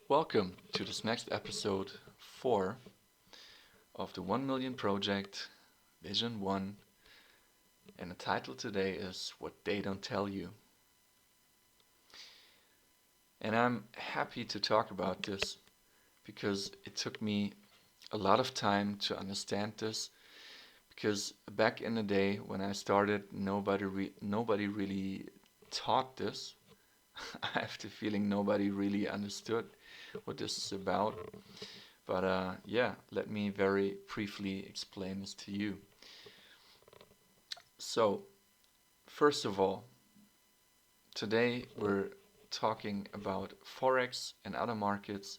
Welcome to this next episode 4 of the 1 Million Project Vision 1, and the title today is What They Don't Tell You. And I'm happy to talk about this because it took me a lot of time to understand this, because back in the day when I started, nobody really taught this. I have the feeling nobody really understood what this is about. But let me very briefly explain this to you. So, first of all, today we're talking about Forex and other markets.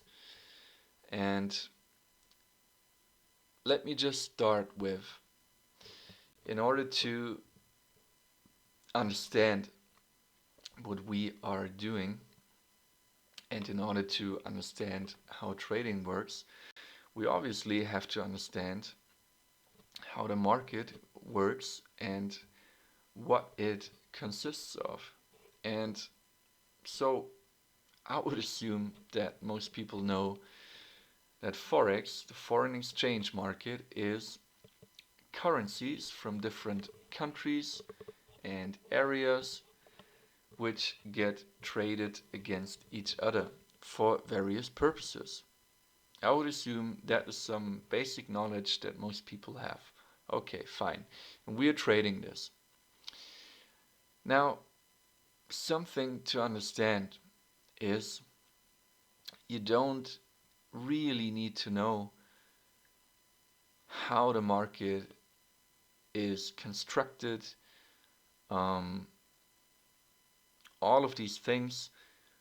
And let me just start with, in order to understand what we are doing, and in order to understand how trading works, we obviously have to understand how the market works and what it consists of. And so I would assume that most people know that Forex, the foreign exchange market, is currencies from different countries and areas which get traded against each other for various purposes. I would assume that is some basic knowledge that most people have. Okay, fine. And we are trading this. Now, something to understand is you don't really need to know how the market is constructed, um, all of these things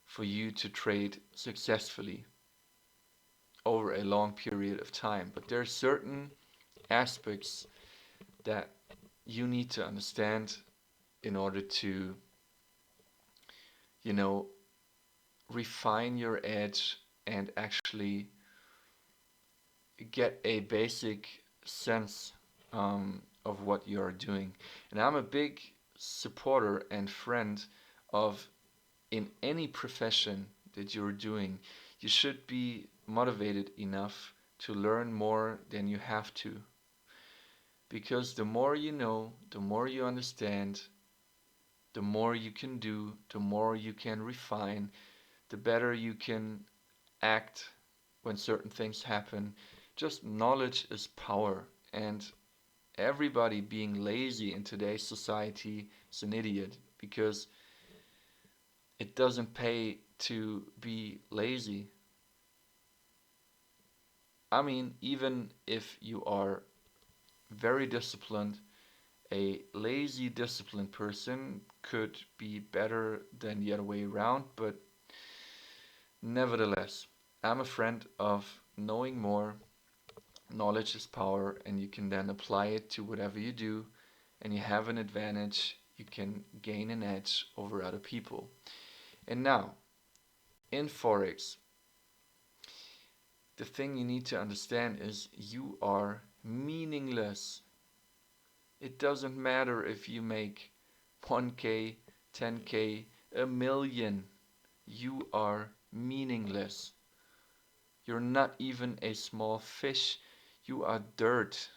for you to trade successfully over a long period of time. But there are certain aspects that you need to understand in order to, you know, refine your edge and actually get a basic sense of what you're doing. And I'm a big supporter and friend of, in any profession that you're doing, you should be motivated enough to learn more than you have to. Because the more you know, the more you understand, the more you can do, the more you can refine, the better you can act when certain things happen. Just knowledge is power, and everybody being lazy in today's society is an idiot, because it doesn't pay to be lazy. I mean, even if you are very disciplined, a lazy disciplined person could be better than the other way around, but nevertheless, I'm a friend of knowing more. Knowledge is power, and you can then apply it to whatever you do, and you have an advantage. You can gain an edge over other people. And now, in Forex, the thing you need to understand is you are meaningless. It doesn't matter if you make 1K, 10K, a million. You are meaningless. You're not even a small fish. You are dirt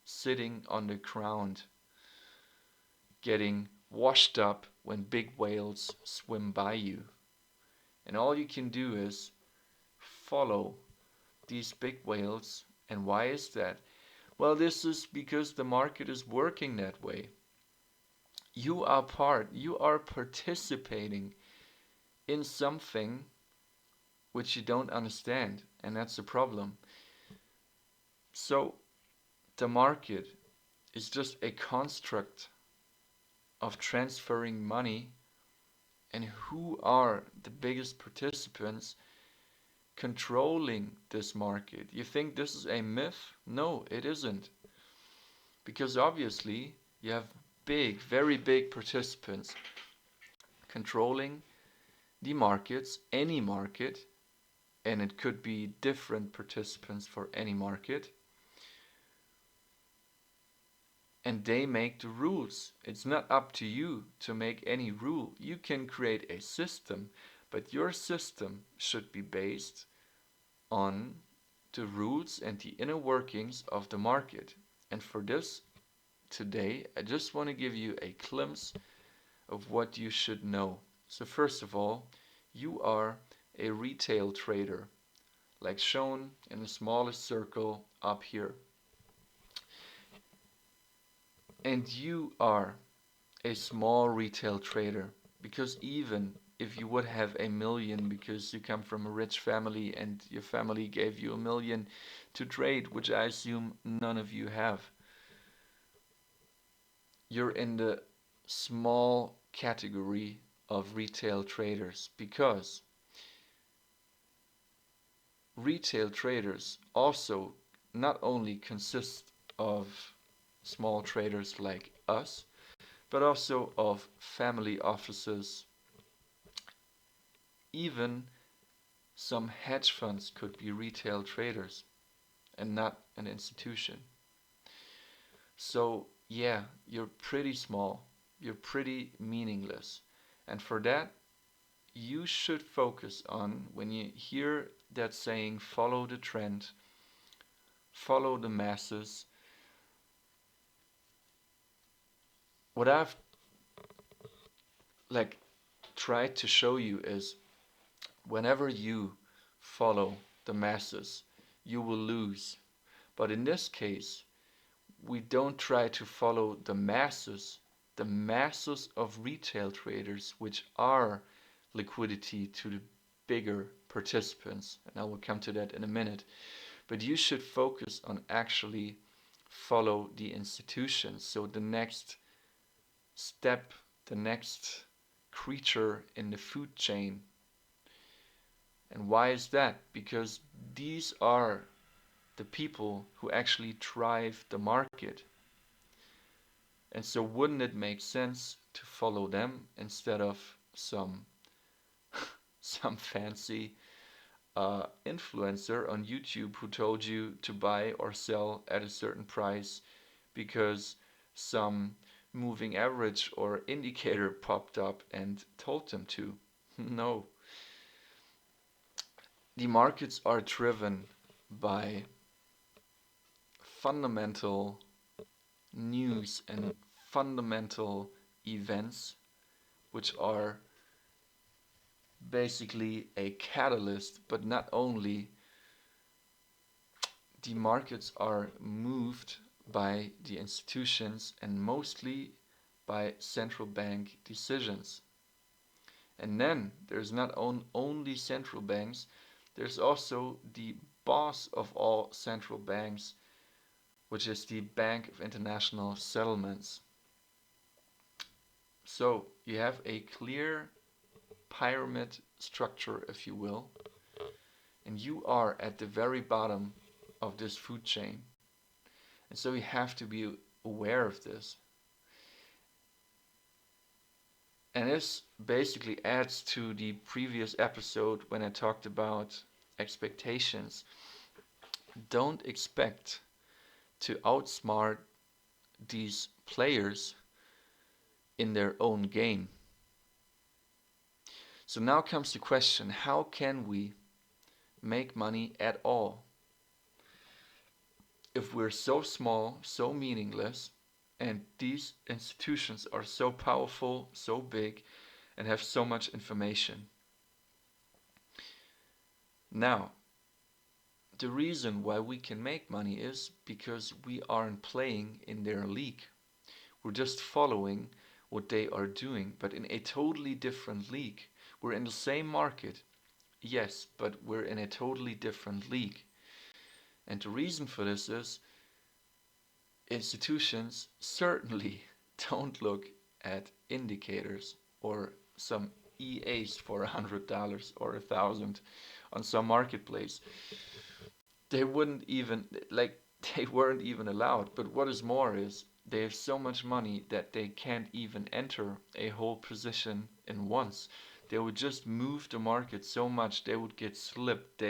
sitting on the ground, getting washed up when big whales swim by you. And all you can do is follow these big whales. And why is that? Well, this is because the market is working that way. You are participating in something which you don't understand, and that's the problem. So, the market is just a construct of transferring money, and who are the biggest participants controlling this market? You think this is a myth? No, it isn't. Because obviously you have big, very big participants controlling the markets, any market, and it could be different participants for any market, and they make the rules. It's not up to you to make any rule. You can create a system, But your system should be based on the rules and the inner workings of the market. And for this, today, I just want to give you a glimpse of what you should know. So first of all, you are a retail trader, like shown in the smallest circle up here. And you are a small retail trader, because even if you would have a million because you come from a rich family and your family gave you a million to trade, which I assume none of you have, you're in the small category of retail traders, because retail traders also not only consist of small traders like us, but also of family offices. Even some hedge funds could be retail traders and not an institution. So, yeah, you're pretty small, you're pretty meaningless. And for that, you should focus on, when you hear that saying, follow the trend, follow the masses. What I've like tried to show you is, whenever you follow the masses, you will lose. But in this case, we don't try to follow the masses of retail traders, which are liquidity to the bigger participants. And I will come to that in a minute. But you should focus on actually follow the institutions. So the next step, the next creature in the food chain. And why is that? Because these are the people who actually drive the market. And so wouldn't it make sense to follow them instead of some some fancy influencer on YouTube who told you to buy or sell at a certain price because some moving average or indicator popped up and told them to? No. The markets are driven by fundamental news and fundamental events, which are basically a catalyst. But not only, the markets are moved by the institutions and mostly by central bank decisions. And then there's not only central banks, there's also the boss of all central banks, which is the Bank of International Settlements. So you have a clear pyramid structure, if you will, and you are at the very bottom of this food chain. And so you have to be aware of this. And this basically adds to the previous episode when I talked about expectations. Don't expect to outsmart these players in their own game. So now comes the question, how can we make money at all if we're so small, so meaningless, and these institutions are so powerful, so big, and have so much information? Now, the reason why we can make money is because we aren't playing in their league. We're just following what they are doing, but in a totally different league. We're in the same market, yes, but we're in a totally different league. And the reason for this is, institutions certainly don't look at indicators or some EAs for $100 or 1,000 on some marketplace. They wouldn't even, they weren't even allowed. But what is more is, they have so much money that they can't even enter a whole position in once. They would just move the market so much, they would get slipped,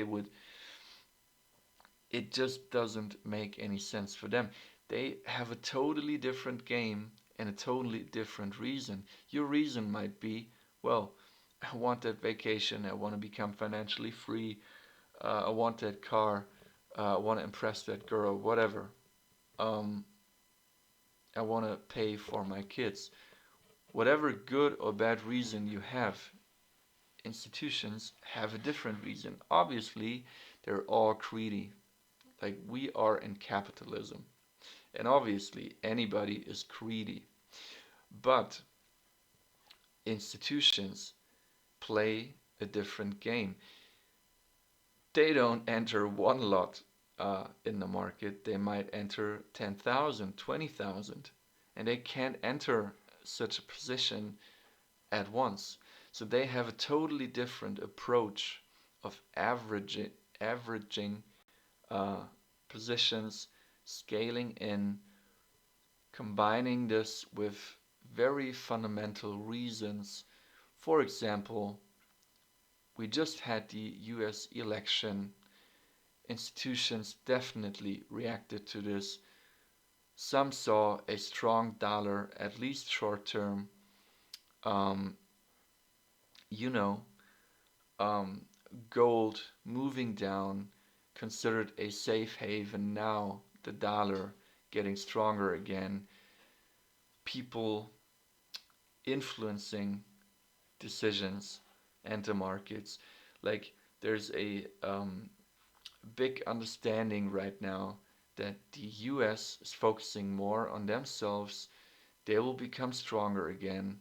it just doesn't make any sense for them. They have a totally different game and a totally different reason. Your reason might be, well, I want that vacation. I want to become financially free. I want that car. I want to impress that girl. Whatever. Um, I want to pay for my kids. Whatever good or bad reason you have, institutions have a different reason. Obviously, they're all greedy. Like we are in capitalism. And obviously, anybody is greedy. But institutions play a different game. They don't enter one lot in the market. They might enter 10,000, 20,000, and they can't enter such a position at once. So they have a totally different approach of averaging uh, positions, scaling in, combining this with very fundamental reasons. For example, we just had the US election. Institutions definitely reacted to this. Some saw a strong dollar, at least short term. Um, you know, um, Gold moving down, considered a safe haven. Now the dollar getting stronger again. People influencing decisions and the markets. Like there's a big understanding right now that the US is focusing more on themselves. They will become stronger again.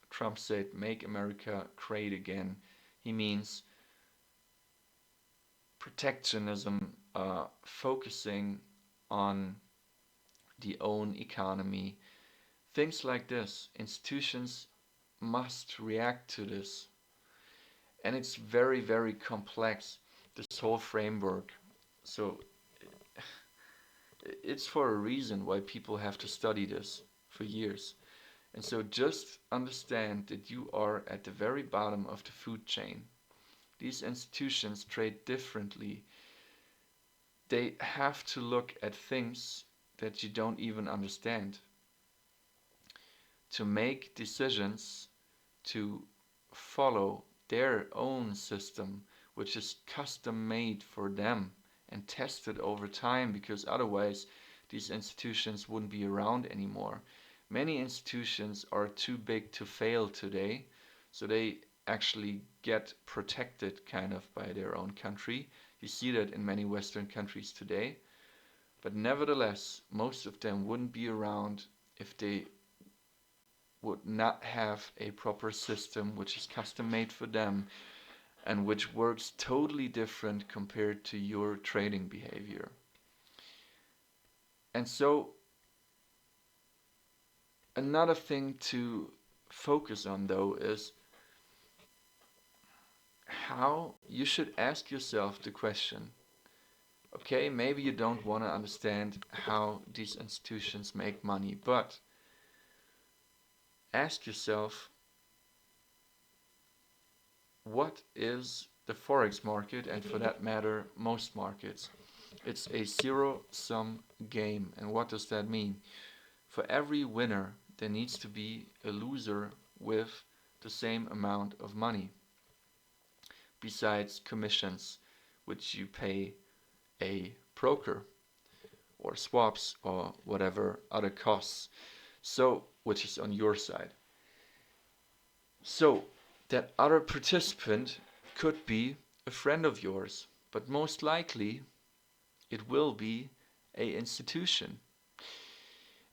Trump said, "Make America great again." He means protectionism, focusing on the own economy. Things like this. Institutions must react to this. And it's very, very complex, this whole framework. So it's for a reason why people have to study this for years. And so just understand that you are at the very bottom of the food chain. These institutions trade differently. They have to look at things that you don't even understand to make decisions to follow their own system, which is custom made for them and tested over time, because otherwise these institutions wouldn't be around anymore. Many institutions are too big to fail today, so they actually get protected kind of by their own country. You see that in many Western countries today. But nevertheless, most of them wouldn't be around if they would not have a proper system which is custom made for them and which works totally different compared to your trading behavior. And so another thing to focus on though is how you should ask yourself the question, okay, maybe you don't want to understand how these institutions make money, but ask yourself, what is the Forex market, and for that matter, most markets? It's a zero-sum game. And what does that mean? For every winner, there needs to be a loser with the same amount of money, besides commissions, which you pay a broker, or swaps, or whatever other costs. So, which is on your side. So, that other participant could be a friend of yours, but most likely it will be a institution.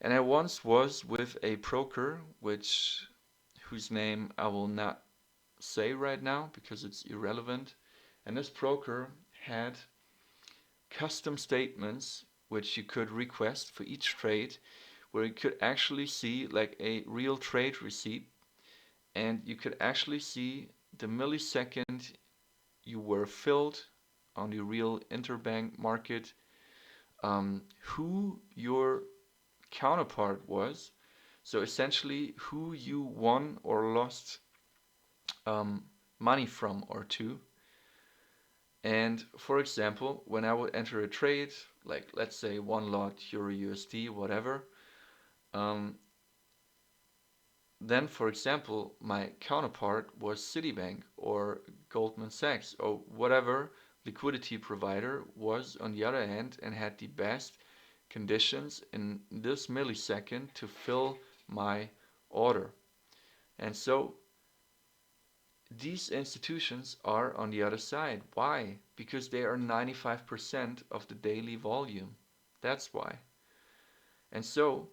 And I once was with a broker, whose name I will not say right now because it's irrelevant. And this broker had custom statements which you could request for each trade, where you could actually see like a real trade receipt, and you could actually see the millisecond you were filled on the real interbank market, who your counterpart was. So essentially, who you won or lost um, money from or to. And for example, when I would enter a trade, like let's say one lot Euro USD, whatever, um, then, for example, my counterpart was Citibank or Goldman Sachs or whatever liquidity provider was on the other hand and had the best conditions in this millisecond to fill my order. And so these institutions are on the other side. Why? Because they are 95% of the daily volume. That's why. And so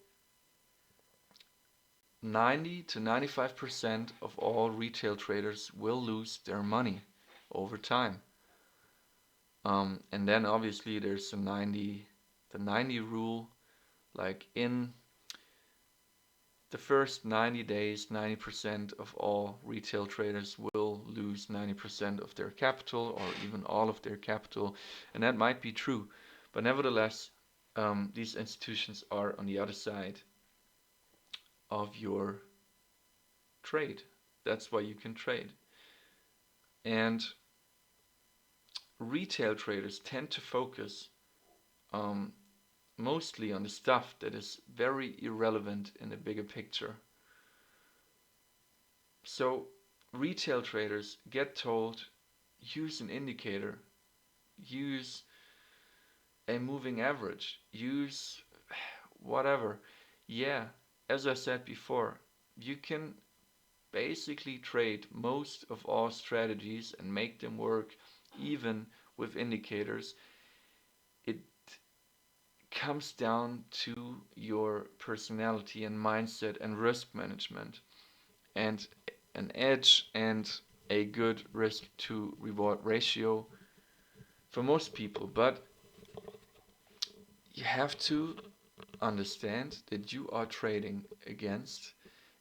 90 to 95% of all retail traders will lose their money over time. And then obviously there's the 90 rule, like in the first 90 days, 90% of all retail traders will lose 90% of their capital or even all of their capital. And that might be true. But nevertheless, these institutions are on the other side of your trade. That's why you can trade. And retail traders tend to focus mostly on the stuff that is very irrelevant in the bigger picture. So retail traders get told, use an indicator, use a moving average, use whatever. Yeah, as I said before, you can basically trade most of all strategies and make them work even with indicators. It comes down to your personality and mindset and risk management and an edge and a good risk to reward ratio for most people. But you have to understand that you are trading against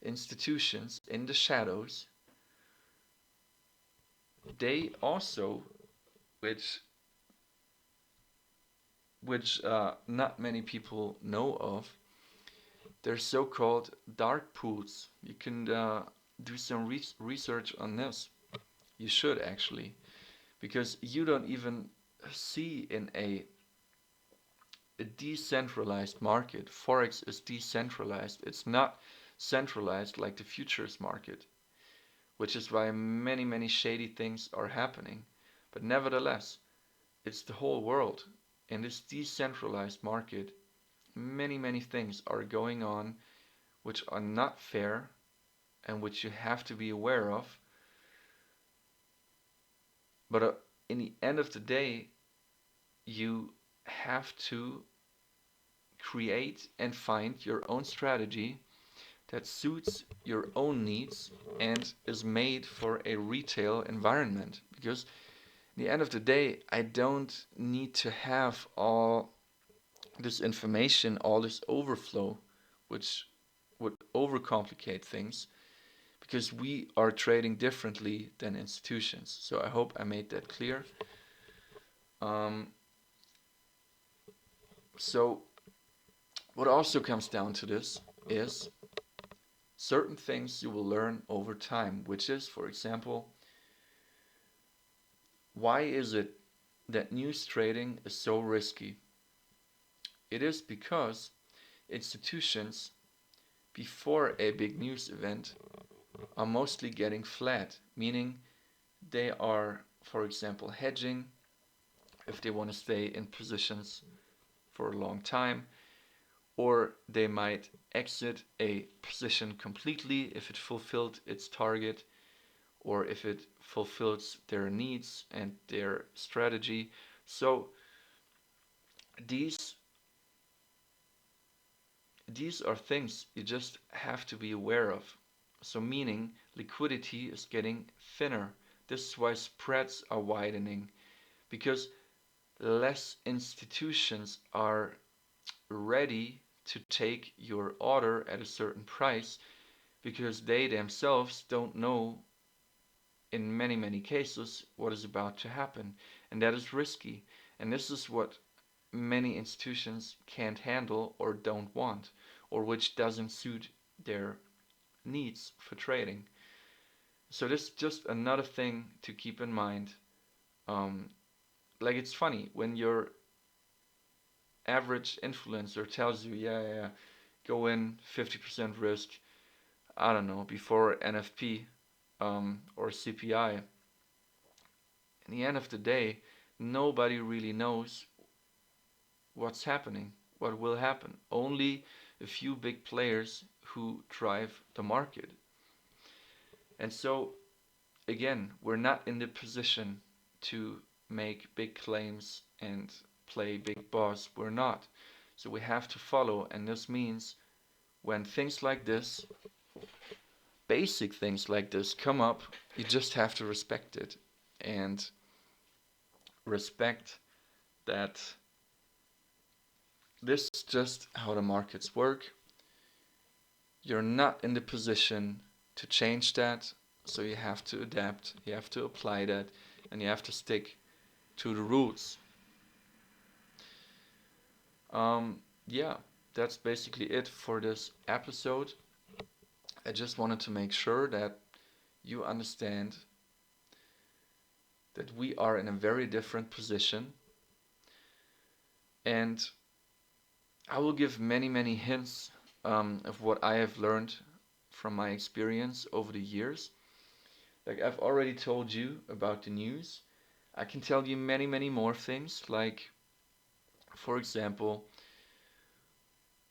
institutions in the shadows. They also, which not many people know of, they're so-called dark pools. You can do some research on this. You should actually, because you don't even see in a decentralized market. Forex is decentralized. It's not centralized like the futures market, which is why many shady things are happening. But nevertheless, it's the whole world. In this decentralized market, many things are going on which are not fair and which you have to be aware of. But in the end of the day, you have to create and find your own strategy that suits your own needs and is made for a retail environment. Because at the end of the day, I don't need to have all this information, all this overflow, which would overcomplicate things, because we are trading differently than institutions. So I hope I made that clear. So what also comes down to this is certain things you will learn over time, which is, for example, why is it that news trading is so risky? It is because institutions, before a big news event, are mostly getting flat, meaning they are, for example, hedging if they want to stay in positions for a long time, or they might exit a position completely if it fulfilled its target, or if it fulfills their needs and their strategy. So these are things you just have to be aware of. So meaning liquidity is getting thinner. This is why spreads are widening, because less institutions are ready to take your order at a certain price, because they themselves don't know in many cases what is about to happen, and that is risky. And this is what many institutions can't handle or don't want, or which doesn't suit their needs for trading. So this is just another thing to keep in mind. Like, it's funny when your average influencer tells you, yeah, go in 50% risk, I don't know, before NFP or CPI. In the end of the day, nobody really knows what's happening, what will happen. Only a few big players who drive the market. And so, again, we're not in the position to make big claims and play big boss. We're not. So we have to follow, and this means when things like this, basic things like this come up, you just have to respect it and respect that this is just how the markets work. You're not in the position to change that, so you have to adapt, you have to apply that, and you have to stick to the rules. Yeah, that's basically it for this episode. I just wanted to make sure that you understand that we are in a very different position, and I will give many, many hints of what I have learned from my experience over the years. Like I've already told you about the news. I can tell you many, many more things. Like, for example,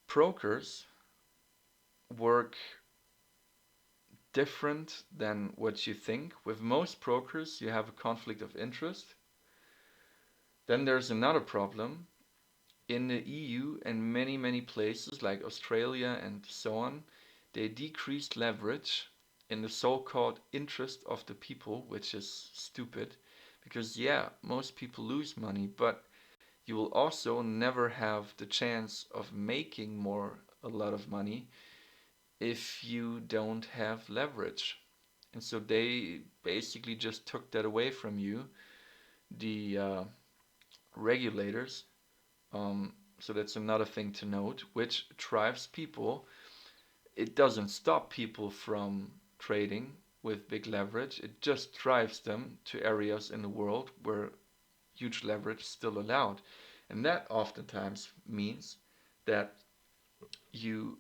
brokers work different than what you think. With most brokers, you have a conflict of interest. Then there's another problem. In the EU and many, many places like Australia and so on, they decreased leverage in the so-called interest of the people, which is stupid because, yeah, most people lose money, but you will also never have the chance of making a lot of money if you don't have leverage. And so they basically just took that away from you, the regulators. So that's another thing to note, which drives people. It doesn't stop people from trading with big leverage. It just drives them to areas in the world where huge leverage is still allowed. And that oftentimes means that you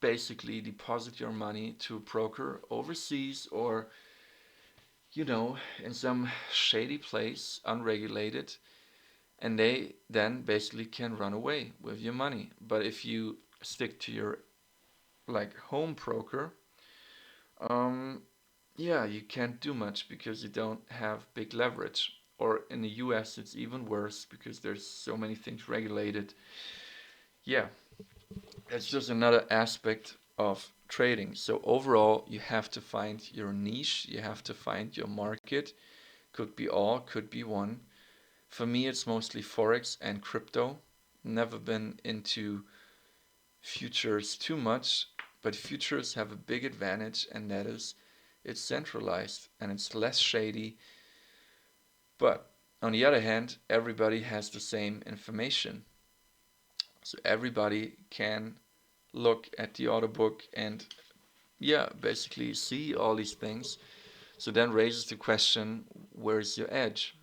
basically deposit your money to a broker overseas or, in some shady place, unregulated, and they then basically can run away with your money. But if you stick to your like home broker, yeah, you can't do much because you don't have big leverage. Or in the US, it's even worse because there's so many things regulated. Yeah, that's just another aspect of trading. So overall, you have to find your niche, you have to find your market. Could be all, could be one. For me, it's mostly Forex and crypto. Never been into futures too much, but futures have a big advantage, and that is it's centralized and it's less shady. But on the other hand, everybody has the same information. So everybody can look at the order book and, yeah, basically see all these things. So then raises the question, where's your edge?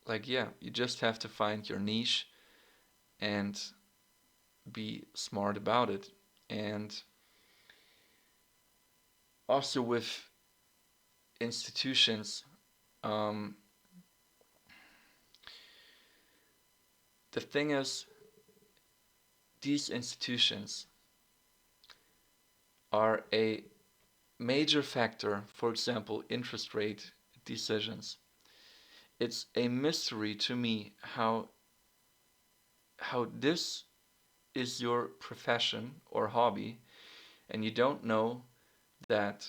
Like, yeah, you just have to find your niche and be smart about it. And also with institutions, um, the thing is, these institutions are a major factor, for example, interest rate decisions. It's a mystery to me how this is your profession or hobby and you don't know that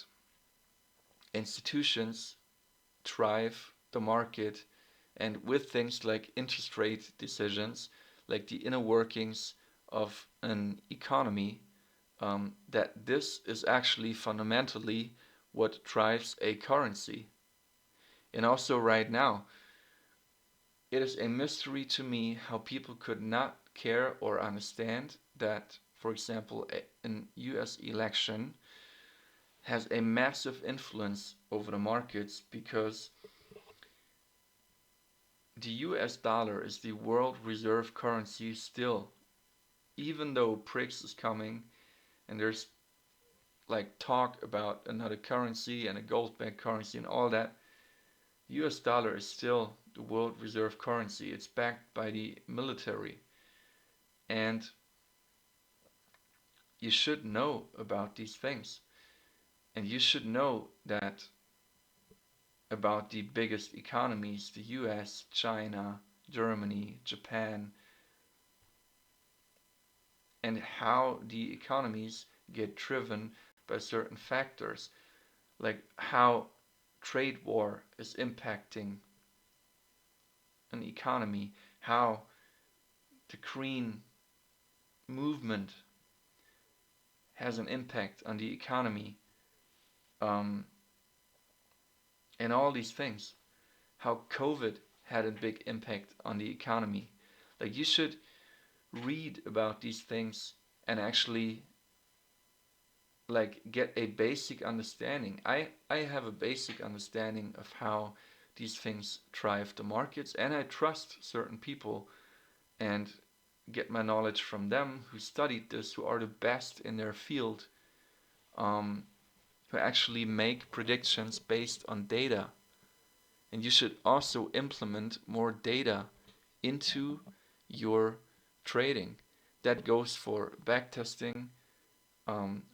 institutions drive the market, and with things like interest rate decisions, like the inner workings of an economy, that this is actually fundamentally what drives a currency. And also, right now, it is a mystery to me how people could not care or understand that, for example, an US election has a massive influence over the markets because the US dollar is the world reserve currency still, even though BRICS is coming and there's like talk about another currency and a gold-backed currency and all that, US dollar is still the world reserve currency. It's backed by the military. And you should know about these things. And you should know that about the biggest economies, the US, China, Germany, Japan, and how the economies get driven by certain factors, like how trade war is impacting an economy, how the green movement has an impact on the economy, um, and all these things. How COVID had a big impact on the economy. Like you should read about these things and actually like get a basic understanding. I have a basic understanding of how these things drive the markets, and I trust certain people and get my knowledge from them who studied this, who are the best in their field, um, who actually make predictions based on data. And you should also implement more data into your trading. That goes for backtesting,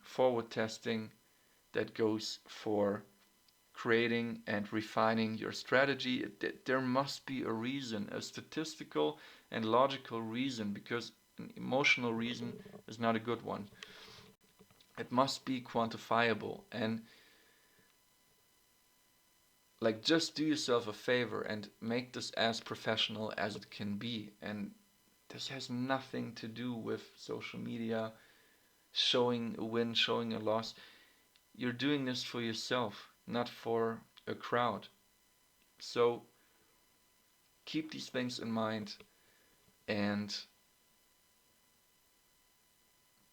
forward testing, that goes for creating and refining your strategy. There must be a reason, a statistical and logical reason, because an emotional reason is not a good one. It must be quantifiable, and like just do yourself a favor and make this as professional as it can be. And this has nothing to do with social media, showing a win, showing a loss. You're doing this for yourself, not for a crowd. So keep these things in mind and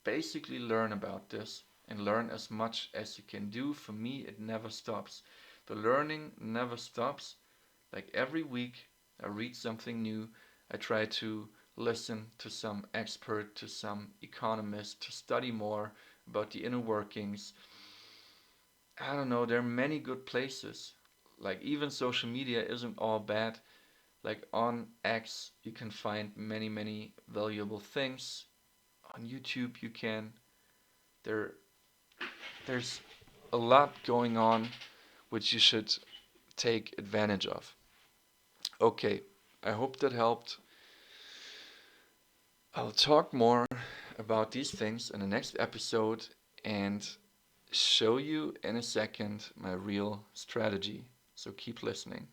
basically learn about this and learn as much as you can do. For me, it never stops. The learning never stops. Like every week, I read something new. I try to listen to some expert, to some economist, to study more about the inner workings. I don't know, there are many good places. Like even social media isn't all bad. Like on X, you can find many, many valuable things. On YouTube, you can. There, there's a lot going on which you should take advantage of. Okay, I hope that helped. I'll talk more about these things in the next episode and show you in a second my real strategy. So keep listening.